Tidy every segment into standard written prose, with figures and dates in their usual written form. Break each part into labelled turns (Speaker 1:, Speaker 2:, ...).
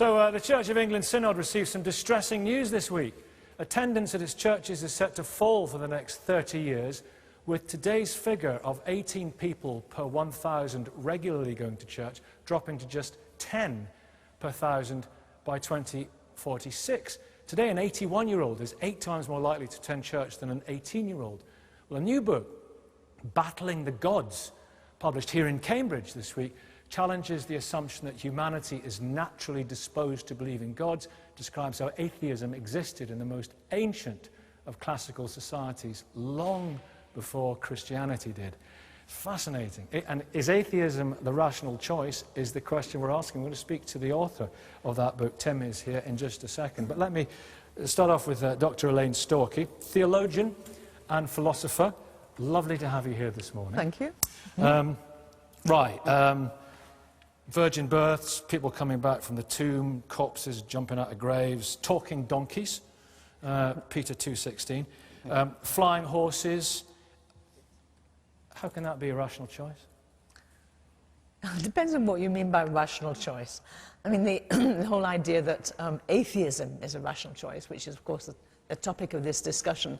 Speaker 1: So the Church of England Synod received some distressing news this week. Attendance at its churches is set to fall for the next 30 years, with today's figure of 18 people per 1,000 regularly going to church dropping to just 10 per 1,000 by 2046. Today, an 81-year-old is 8 times more likely to attend church than an 18-year-old. Well, a new book, Battling the Gods, published here in Cambridge this week, challenges the assumption that humanity is naturally disposed to believe in gods, describes how atheism existed in the most ancient of classical societies long before Christianity did. Fascinating. And is atheism the rational choice is the question we're asking. We're going to speak to the author of that book. Tim is here in just a second. But let me start off with Dr. Elaine Storkey, theologian and philosopher. Lovely to have you here this morning.
Speaker 2: Thank you.
Speaker 1: Virgin births, people coming back from the tomb, corpses jumping out of graves, talking donkeys, Peter 2:16, flying horses. How can that be a rational choice?
Speaker 2: It depends on what you mean by rational choice. I mean, the whole idea that atheism is a rational choice, which is, of course, the topic of this discussion,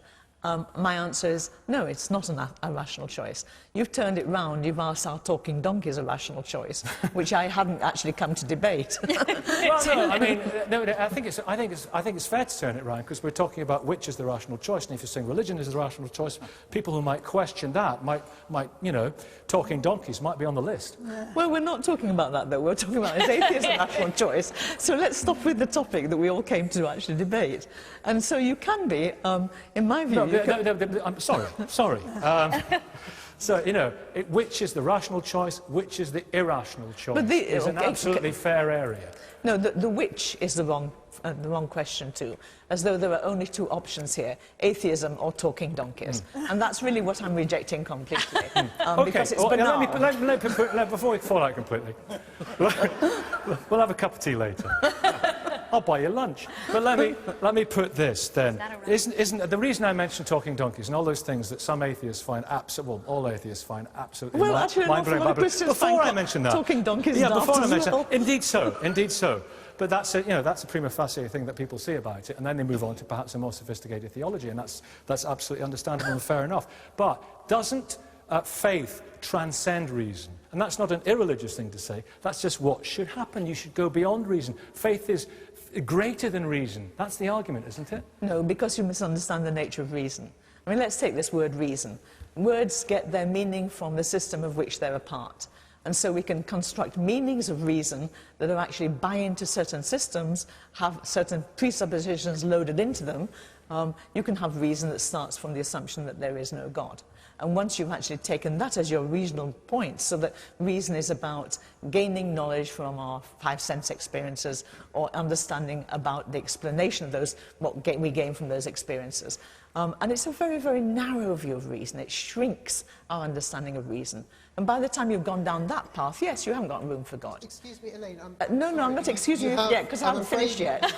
Speaker 2: my answer is, no, it's not a rational choice. You've turned it round, you've asked our talking donkeys a rational choice, which I hadn't actually come to debate.
Speaker 1: Well, no, I mean, I think it's fair to turn it round, because we're talking about which is the rational choice, and if you're saying religion is the rational choice, people who might question that might, you know, talking donkeys might be on the list.
Speaker 2: Well, we're not talking about that, though. We're talking about is atheism a rational choice. So let's stop with the topic that we all came to actually debate. And so you can be, in my view...
Speaker 1: I'm sorry. So, you know, which is the rational choice, which is the irrational choice? It's an absolutely fair area.
Speaker 2: No, the which is the wrong question too, as though there are only two options here, atheism or talking donkeys. And that's really what I'm rejecting completely. Because it's banal.
Speaker 1: Before we fall out completely, we'll have a cup of tea later. I'll buy you lunch. But let me put this then. Isn't the reason I mentioned talking donkeys and all those things that some atheists find absolutely, well, all atheists find absolutely mind-blowing. Before I mention that,
Speaker 2: talking donkeys.
Speaker 1: Yeah, before I mention that, indeed so. But that's a prima facie thing that people see about it, and then they move on to perhaps a more sophisticated theology, and that's absolutely understandable and fair enough. But doesn't faith transcend reason? And that's not an irreligious thing to say. That's just what should happen. You should go beyond reason. Faith is greater than reason. That's the argument, isn't it?
Speaker 2: No, because you misunderstand the nature of reason. I mean, let's take this word reason. Words get their meaning from the system of which they're a part. And so we can construct meanings of reason that are actually buy into certain systems, have certain presuppositions loaded into them. You can have reason that starts from the assumption that there is no God. And once you've actually taken that as your reasonable point, so that reason is about gaining knowledge from our 5 sense experiences or understanding about the explanation of those, what we gain from those experiences. And it's a very, very narrow view of reason. It shrinks our understanding of reason. And by the time you've gone down that path, yes, you haven't got room for God.
Speaker 3: Excuse me, Elaine.
Speaker 2: No, I'm not excusing you yet, because I haven't finished yet.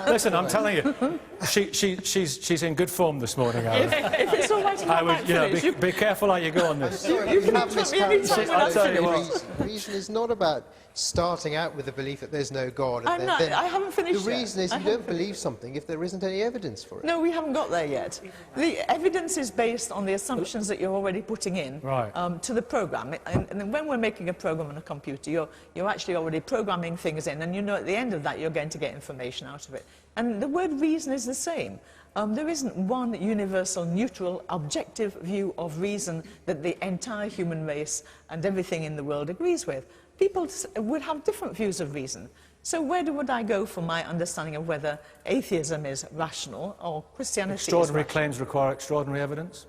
Speaker 1: Listen, I'm telling you, she's in good form this morning, Alan.
Speaker 2: If it's all right, I might
Speaker 1: be careful how you go on this.
Speaker 2: You can interrupt me any time when I'm finished.
Speaker 3: Reason is not about starting out with the belief that there's no God. And
Speaker 2: I haven't finished
Speaker 3: The
Speaker 2: yet.
Speaker 3: reason is you don't believe something if there isn't any evidence for it.
Speaker 2: No, we haven't got there yet. The evidence is based on the assumptions that you're already putting in to the program. And when we're making a program on a computer, you're actually already programming things in, and you know at the end of that you're going to get information out of it. And the word reason is the same. There isn't one universal, neutral, objective view of reason that the entire human race and everything in the world agrees with. People would have different views of reason. So where would I go for my understanding of whether atheism is rational or Christianity is rational?
Speaker 1: Extraordinary claims require extraordinary evidence?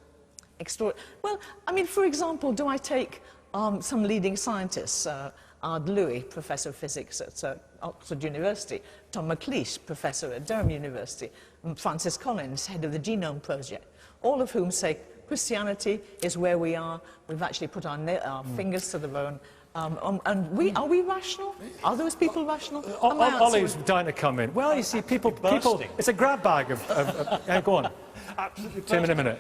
Speaker 2: Well, I mean, for example, do I take some leading scientists, Ard Louis, Professor of Physics at Oxford University, Tom McLeish, Professor at Durham University, and Francis Collins, Head of the Genome Project, all of whom say Christianity is where we are, we've actually put our fingers to the bone, and are we rational? Are those people rational?
Speaker 1: Ollie's dying to come in. Well, you see, people it's a grab bag of go on.
Speaker 4: Absolutely.
Speaker 1: Tim in a minute.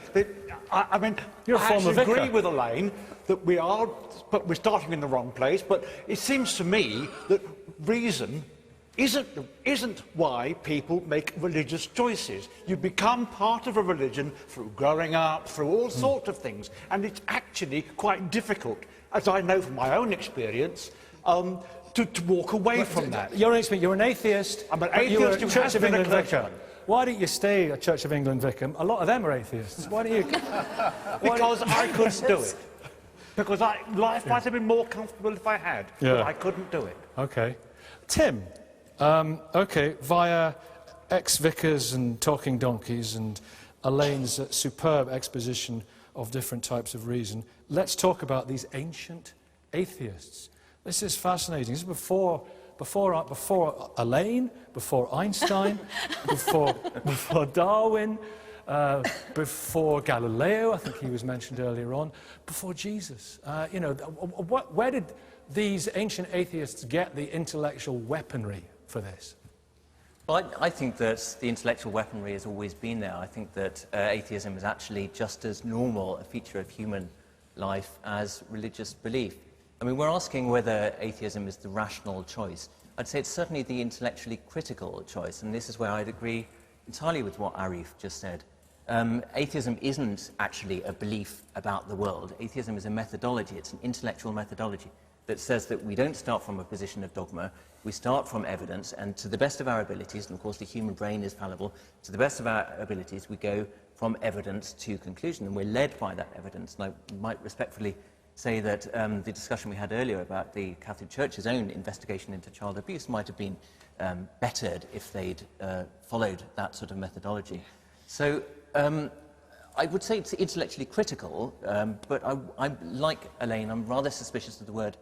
Speaker 4: I mean,
Speaker 1: You're a former vicar.
Speaker 4: agree with Elaine that we're starting in the wrong place, but it seems to me that reason isn't why people make religious choices. You become part of a religion through growing up, through all sorts of things, and it's actually quite difficult, as I know from my own experience, to walk away from that.
Speaker 1: You're an atheist.
Speaker 4: I'm an
Speaker 1: but you were
Speaker 4: atheist
Speaker 1: a
Speaker 4: who
Speaker 1: Church
Speaker 4: has
Speaker 1: of
Speaker 4: been a
Speaker 1: England vicar.
Speaker 4: clergyman.
Speaker 1: Why don't you stay a Church of England vicar? A lot of them are atheists. Why don't you?
Speaker 4: Because I couldn't do it. Because life might have been more comfortable if I had, but I couldn't do it.
Speaker 1: Okay. Tim, okay, via ex-vicars and talking donkeys and Elaine's superb exposition of different types of reason, let's talk about these ancient atheists. This is fascinating. This is before Elaine, before Einstein, before Darwin, before Galileo, I think he was mentioned earlier on, before Jesus. You know, where did these ancient atheists get the intellectual weaponry for this?
Speaker 5: Well, I think that the intellectual weaponry has always been there. I think that atheism is actually just as normal a feature of human life as religious belief. I mean, we're asking whether atheism is the rational choice. I'd say it's certainly the intellectually critical choice, and this is where I'd agree entirely with what Arif just said. Atheism isn't actually a belief about the world. Atheism is a methodology. It's an intellectual methodology that says that we don't start from a position of dogma, we start from evidence, and to the best of our abilities, and of course the human brain is fallible, to the best of our abilities we go from evidence to conclusion, and we're led by that evidence. And I might respectfully say that the discussion we had earlier about the Catholic Church's own investigation into child abuse might have been bettered if they'd followed that sort of methodology. So I would say it's intellectually critical, but I'm like Elaine, I'm rather suspicious of the word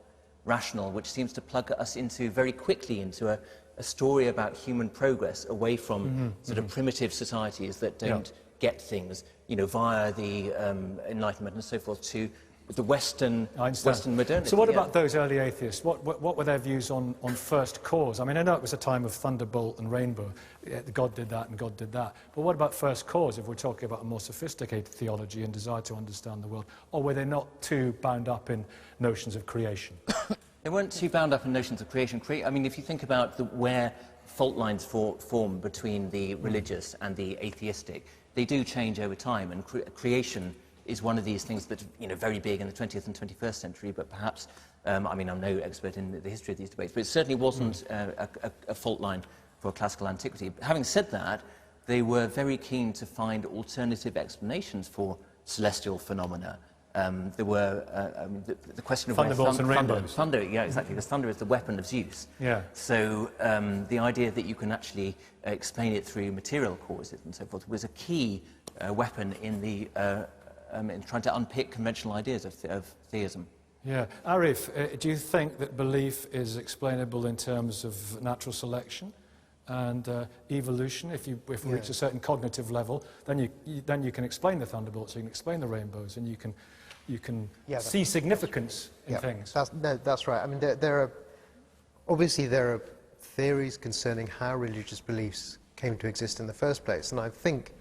Speaker 5: rational, which seems to plug us very quickly into a story about human progress away from sort of primitive societies that don't get things, you know, via the Enlightenment and so forth, to the Western modernity.
Speaker 1: So what about those early atheists? What were their views on first cause? I mean, I know it was a time of thunderbolt and rainbow. God did that and God did that. But what about first cause, if we're talking about a more sophisticated theology and desire to understand the world? Or were they not too bound up in notions of creation?
Speaker 5: They weren't too bound up in notions of creation. I mean, if you think about where fault lines form between the religious and the atheistic, they do change over time, and creation is one of these things that's, you know, very big in the 20th and 21st century, but perhaps, I mean, I'm no expert in the history of these debates, but it certainly wasn't a fault line for classical antiquity. Having said that, they were very keen to find alternative explanations for celestial phenomena. There were, I mean, the question of
Speaker 1: thunderbolts and rainbows.
Speaker 5: Thunder, yeah, exactly, because thunder is the weapon of Zeus.
Speaker 1: Yeah.
Speaker 5: So the idea that you can actually explain it through material causes and so forth was a key weapon in the in trying to unpick conventional ideas of theism.
Speaker 1: Yeah. Arif, do you think that belief is explainable in terms of natural selection and evolution? If we reach a certain cognitive level, then you can explain the thunderbolts, you can explain the rainbows, and you can see significance in things.
Speaker 3: That's right. I mean, there are theories concerning how religious beliefs came to exist in the first place, and I think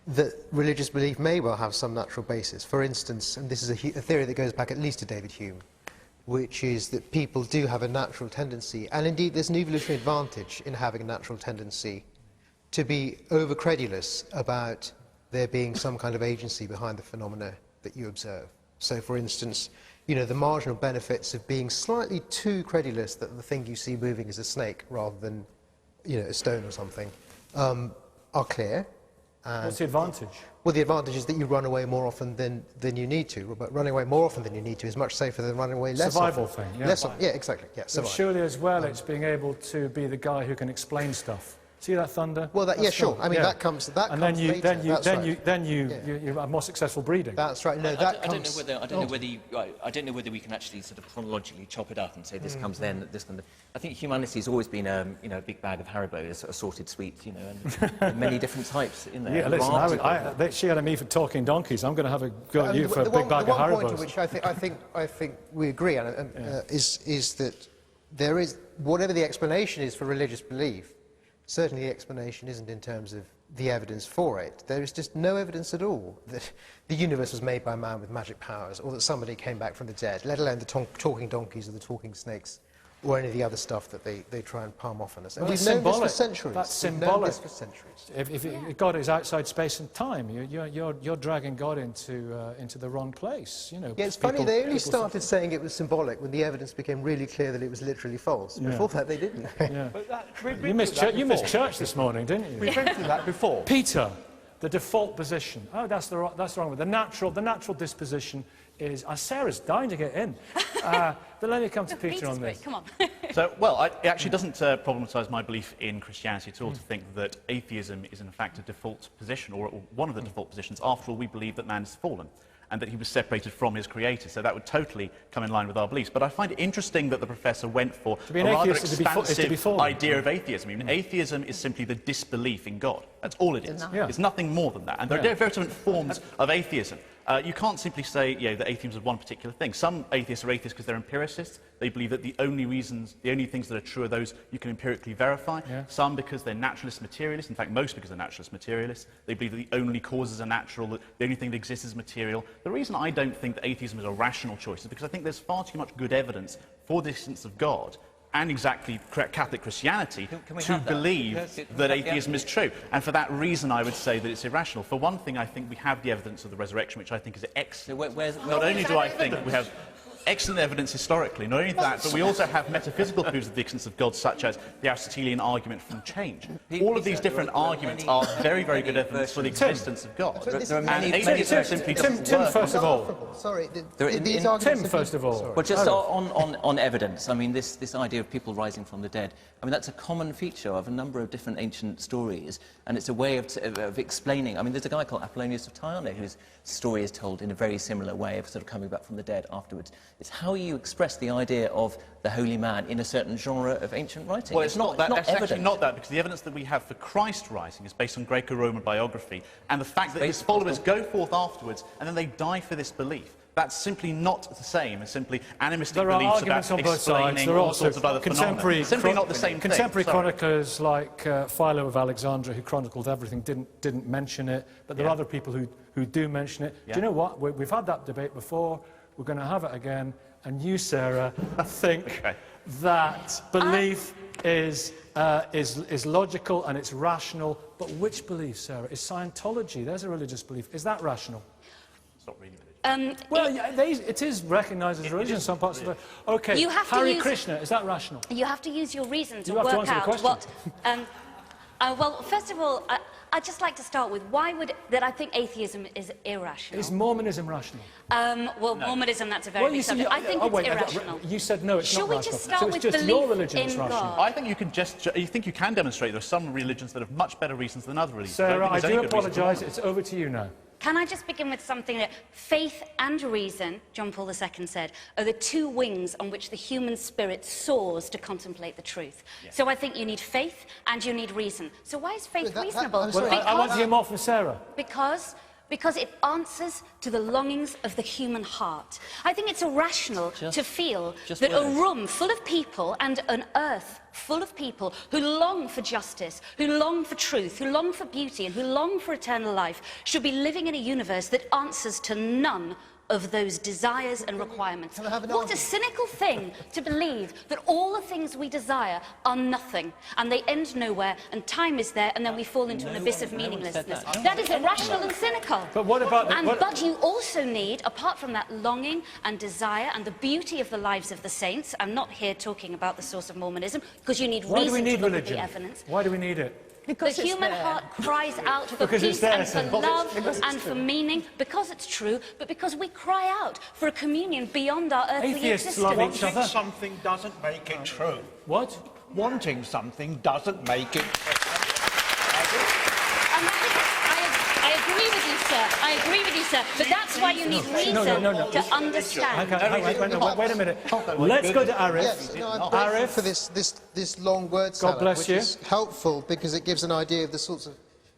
Speaker 3: that religious belief may well have some natural basis. For instance, and this is a theory that goes back at least to David Hume, which is that people do have a natural tendency, and indeed there's an evolutionary advantage in having a natural tendency to be over-credulous about there being some kind of agency behind the phenomena that you observe. So, for instance, you know, the marginal benefits of being slightly too credulous that the thing you see moving is a snake rather than, you know, a stone or something, are clear.
Speaker 1: What's the advantage?
Speaker 3: Well, the advantage is that you run away more often than you need to. But running away more often than you need to is much safer than running away less
Speaker 1: Survival
Speaker 3: often.
Speaker 1: thing, yeah.
Speaker 3: Yeah, exactly. Yeah,
Speaker 1: But
Speaker 3: survival.
Speaker 1: surely as well it's being able to be the guy who can explain stuff. See that thunder?
Speaker 3: Well,
Speaker 1: That's
Speaker 3: sure.
Speaker 1: thunder.
Speaker 3: I mean, that comes later.
Speaker 1: You have more successful breeding.
Speaker 3: That's right. No,
Speaker 5: I don't know whether we can actually sort of chronologically chop it up and say this comes then, this comes then. I think humanity's always been a big bag of Haribo, assorted sweets, you know, and many different types in there.
Speaker 1: Yeah, listen, she had me for talking donkeys. I'm going to have a go at you for a big bag of Haribos.
Speaker 3: The one point at which I think we agree on is that there is, whatever the explanation is for religious belief, certainly the explanation isn't in terms of the evidence for it. There is just no evidence at all that the universe was made by man with magic powers, or that somebody came back from the dead, let alone the talking donkeys or the talking snakes, or any of the other stuff that they try and palm off on us. And
Speaker 1: Well,
Speaker 3: we've
Speaker 1: it's
Speaker 3: known this
Speaker 1: symbolic.
Speaker 3: for centuries.
Speaker 1: That's
Speaker 3: We've known
Speaker 1: symbolic.
Speaker 3: this for centuries.
Speaker 1: If God is outside space and time, you're dragging God into the wrong place. You know,
Speaker 3: Yeah, it's funny, they only
Speaker 1: people
Speaker 3: started saying it was symbolic when the evidence became really clear that it was literally false.
Speaker 1: Yeah.
Speaker 3: Before that, they didn't.
Speaker 1: Yeah.
Speaker 4: But that,
Speaker 1: You missed church this morning, didn't you?
Speaker 4: We've been through that before.
Speaker 1: Peter, the default position. Oh, that's the wrong one. The natural disposition is... Sarah's dying to get in. But let me come to Peter on this.
Speaker 6: Come on.
Speaker 7: So, well, it actually doesn't problematise my belief in Christianity at all to think that atheism is in fact a default position, or one of the default positions. After all, we believe that man is fallen and that he was separated from his creator, so that would totally come in line with our beliefs. But I find it interesting that the professor went for
Speaker 1: be
Speaker 7: a
Speaker 1: an
Speaker 7: rather
Speaker 1: atheist is to be
Speaker 7: expansive
Speaker 1: fallen.
Speaker 7: idea of atheism. I mean, atheism is simply the disbelief in God. That's all it is.
Speaker 1: Yeah.
Speaker 7: It's nothing more than that. And there are very different forms of atheism. You can't simply say, that atheism is one particular thing. Some atheists are atheists because they're empiricists. They believe that the only things that are true are those you can empirically verify.
Speaker 1: Yeah.
Speaker 7: Some because they're naturalist materialists. In fact, most because they're naturalist materialists. They believe that the only causes are natural, that the only thing that exists is material. The reason I don't think that atheism is a rational choice is because I think there's far too much good evidence for the existence of God and exactly Catholic Christianity
Speaker 5: Can we
Speaker 7: to
Speaker 5: have that?
Speaker 7: believe
Speaker 5: Yes.
Speaker 7: that atheism is true. And for that reason, I would say that it's irrational. For one thing, I think we have the evidence of the resurrection, which I think is excellent.
Speaker 5: So
Speaker 7: Not only do I think we have excellent evidence historically, not only that, but we also have metaphysical proofs of the existence of God, such as the Aristotelian argument from change. All of these different arguments are very, very good evidence for the existence of God.
Speaker 5: There are
Speaker 7: And
Speaker 5: many
Speaker 7: atheism simply doesn't
Speaker 1: Tim,
Speaker 7: work.
Speaker 1: first of all.
Speaker 3: Sorry,
Speaker 5: in-
Speaker 3: these
Speaker 5: in-
Speaker 3: arguments
Speaker 1: Tim,
Speaker 3: have been-
Speaker 1: first of all.
Speaker 3: Sorry.
Speaker 5: Well, just on evidence, I mean, this idea of people rising from the dead, I mean, that's a common feature of a number of different ancient stories, and it's a way of explaining. I mean, there's a guy called Apollonius of Tyana whose story is told in a very similar way of sort of coming back from the dead afterwards. It's how you express the idea of the holy man in a certain genre of ancient writing.
Speaker 7: Well, it's not that. It's actually
Speaker 5: evident.
Speaker 7: not that, because the evidence that we have for Christ rising is based on Greco-Roman biography, and the fact that his followers go forth afterwards and then they die for this belief. That's simply not the same as simply animistic
Speaker 1: There are
Speaker 7: beliefs
Speaker 1: arguments
Speaker 7: about
Speaker 1: on both sides.
Speaker 7: explaining
Speaker 1: There are
Speaker 7: all
Speaker 1: also
Speaker 7: sorts of other phenomena. Simply not the same thing.
Speaker 1: Contemporary
Speaker 7: Sorry.
Speaker 1: chroniclers like Philo of Alexandria, who chronicled everything, didn't mention it, but there are other people who do mention it.
Speaker 7: Yeah.
Speaker 1: Do you know what? We've had that debate before. We're going to have it again. And you, Sarah, think that belief is logical and it's rational. But which belief, Sarah? Is Scientology? There's a religious belief. Is that rational?
Speaker 7: It's not really religious.
Speaker 1: Well, it is recognised as religion in some parts of the... OK,
Speaker 6: You have to
Speaker 1: Hare
Speaker 6: use-
Speaker 1: Krishna, is that rational?
Speaker 6: You have to use your reason to
Speaker 1: You have to
Speaker 6: work
Speaker 1: answer the
Speaker 6: out
Speaker 1: question.
Speaker 6: what... well, first of all, I'd just like to start with why that I think atheism is irrational.
Speaker 1: Is Mormonism rational?
Speaker 6: Mormonism, that's a very big subject. I think it's irrational.
Speaker 1: You said no, it's
Speaker 6: Shall
Speaker 1: not
Speaker 6: we
Speaker 1: rational.
Speaker 6: just start
Speaker 1: so
Speaker 6: with
Speaker 1: it's just your
Speaker 6: belief
Speaker 1: religion that's
Speaker 6: in
Speaker 1: rational.
Speaker 6: God?
Speaker 7: I think you can demonstrate there are some religions that have much better reasons than other religions.
Speaker 1: Sarah, I
Speaker 7: don't think
Speaker 1: do
Speaker 7: there's any good reason for
Speaker 1: apologise.
Speaker 7: one.
Speaker 1: It's over to you now.
Speaker 6: Can I just begin with something that faith and reason, John Paul II said, are the two wings on which the human spirit soars to contemplate the truth.
Speaker 7: Yes.
Speaker 6: So I think you need faith and you need reason. So why is faith reasonable?
Speaker 3: I'm sorry.
Speaker 1: Well, I want to hear more from Sarah.
Speaker 6: Because it answers to the longings of the human heart. I think it's irrational to feel that a room full of people and an earth full of people who long for justice, who long for truth, who long for beauty, and who long for eternal life should be living in a universe that answers to none of those desires and requirements. What a cynical thing to believe that all the things we desire are nothing, and they end nowhere, and time is there, and then we fall into an abyss of meaninglessness. That is irrational and cynical.
Speaker 1: But what about...
Speaker 6: But you also need, apart from that longing and desire and the beauty of the lives of the saints, I'm not here talking about the source of Mormonism, because you need
Speaker 1: Why do we
Speaker 6: reason
Speaker 1: need
Speaker 6: to look
Speaker 1: religion?
Speaker 6: at the evidence.
Speaker 1: Why do we need it?
Speaker 6: The human heart cries out for
Speaker 1: Because it's
Speaker 6: peace
Speaker 1: there,
Speaker 6: and for
Speaker 1: Sarah.
Speaker 6: love and for meaning, because it's true, but because we cry out for a communion beyond our earthly
Speaker 1: Atheists
Speaker 6: existence.
Speaker 1: love each
Speaker 4: Wanting
Speaker 1: other.
Speaker 4: something doesn't make it true.
Speaker 1: What?
Speaker 4: Wanting something doesn't make it true.
Speaker 6: I agree with you, sir. I agree with you, sir. But that's why you need reason
Speaker 1: no.
Speaker 6: to understand.
Speaker 1: Wait a minute. Let's go to Arif.
Speaker 3: Yes, no, I'm grateful for this long word salad,
Speaker 1: bless
Speaker 3: which
Speaker 1: you.
Speaker 3: is helpful because it gives an idea of the sorts of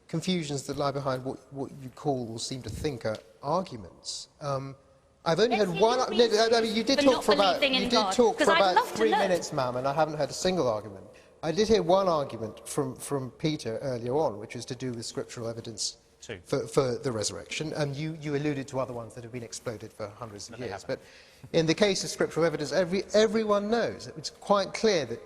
Speaker 3: confusions that lie behind what you call or seem to think are arguments. I've only heard one. I mean, you did talk for about 3 minutes, ma'am, and I haven't heard a single argument. I did hear one argument from Peter earlier on, which is to do with scriptural evidence for the resurrection. And you alluded to other ones that have been exploded for hundreds of years. But in the case of scriptural evidence, everyone knows, it's quite clear that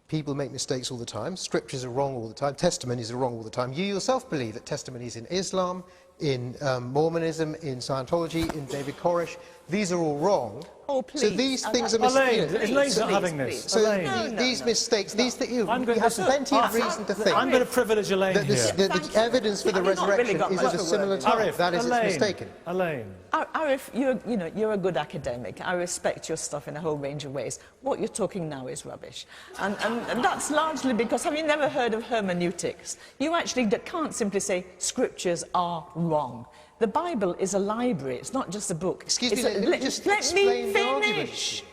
Speaker 3: people make mistakes all the time, scriptures are wrong all the time, testimonies are wrong all the time. You yourself believe that testimonies in Islam, in Mormonism, in Scientology, in David Koresh, these are all wrong.
Speaker 2: Oh, please.
Speaker 3: So these things are
Speaker 1: Elaine,
Speaker 3: mistakes.
Speaker 1: Elaine's not having this.
Speaker 3: So these mistakes, these things, you have plenty of reason to think
Speaker 1: I'm going to privilege Elaine
Speaker 3: that
Speaker 1: here.
Speaker 3: the evidence for the resurrection is of a similar type. That is, it's mistaken.
Speaker 1: Elaine.
Speaker 2: Arif, you're a good academic. I respect your stuff in a whole range of ways. What you're talking now is rubbish. And that's largely because, have you never heard of hermeneutics? You actually can't simply say scriptures are wrong. The Bible is a library. It's not just a book.
Speaker 3: Excuse me, let me just explain the argument.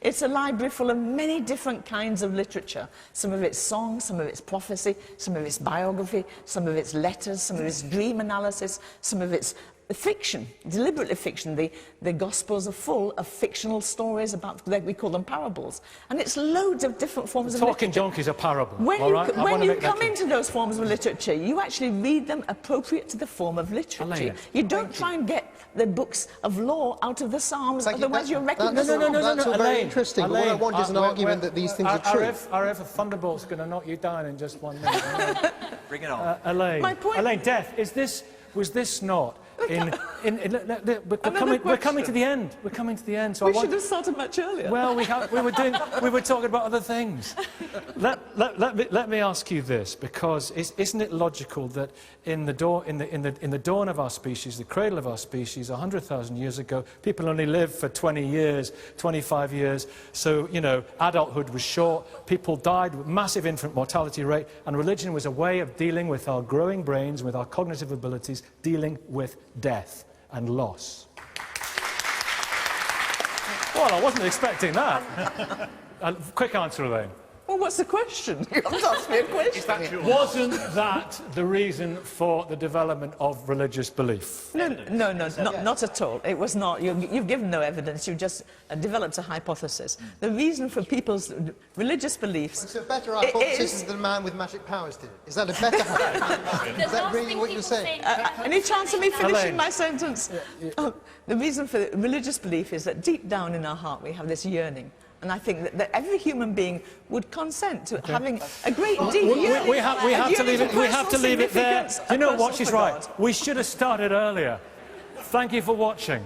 Speaker 2: It's a library full of many different kinds of literature. Some of it's song, some of it's prophecy, some of it's biography, some of it's letters, some of it's dream analysis, some of it's fiction, deliberately fiction. The Gospels are full of fictional stories about, we call them parables. And it's loads of different forms of literature.
Speaker 1: Talking Donkey's a parable.
Speaker 2: When you come
Speaker 1: clear.
Speaker 2: into those forms of literature, you actually read them appropriate to the form of literature.
Speaker 1: Elaine,
Speaker 2: you don't try and get the books of law out of the Psalms, otherwise you're wrecking
Speaker 3: the
Speaker 2: the
Speaker 3: No, that's all very
Speaker 1: Elaine,
Speaker 3: interesting. But what I want is an argument that these things are true.
Speaker 1: Arif, a thunderbolt's going to knock you down in just 1 minute.
Speaker 5: Bring it on.
Speaker 1: Elaine,
Speaker 2: My point-
Speaker 1: Elaine, Death, was this not we're coming to the end. We're coming to the end. So
Speaker 2: we should have started much earlier.
Speaker 1: Well, we were talking about other things. Let me ask you this, because isn't it logical that in the dawn of our species, the cradle of our species, 100,000 years ago, people only lived for 20 years, 25 years. So adulthood was short. People died with massive infant mortality rate, and religion was a way of dealing with our growing brains, with our cognitive abilities, dealing with death and loss. Well, I wasn't expecting that. Quick answer, Elaine.
Speaker 2: Well, what's the question? You haven't asked me a question.
Speaker 1: Wasn't that the reason for the development of religious belief?
Speaker 2: No, not at all. It was not. You've given no evidence. You've just developed a hypothesis. The reason for people's religious beliefs...
Speaker 3: It's a better hypothesis than the man with magic powers did. Is that a better hypothesis? Is that really what you're saying?
Speaker 2: Any chance of me finishing my sentence? The reason for religious belief is that deep down in our heart we have this yearning. And I think that every human being would consent to having a great deep yearning.
Speaker 1: We have to leave it there. You know what? She's right. We should have started earlier. Thank you for watching.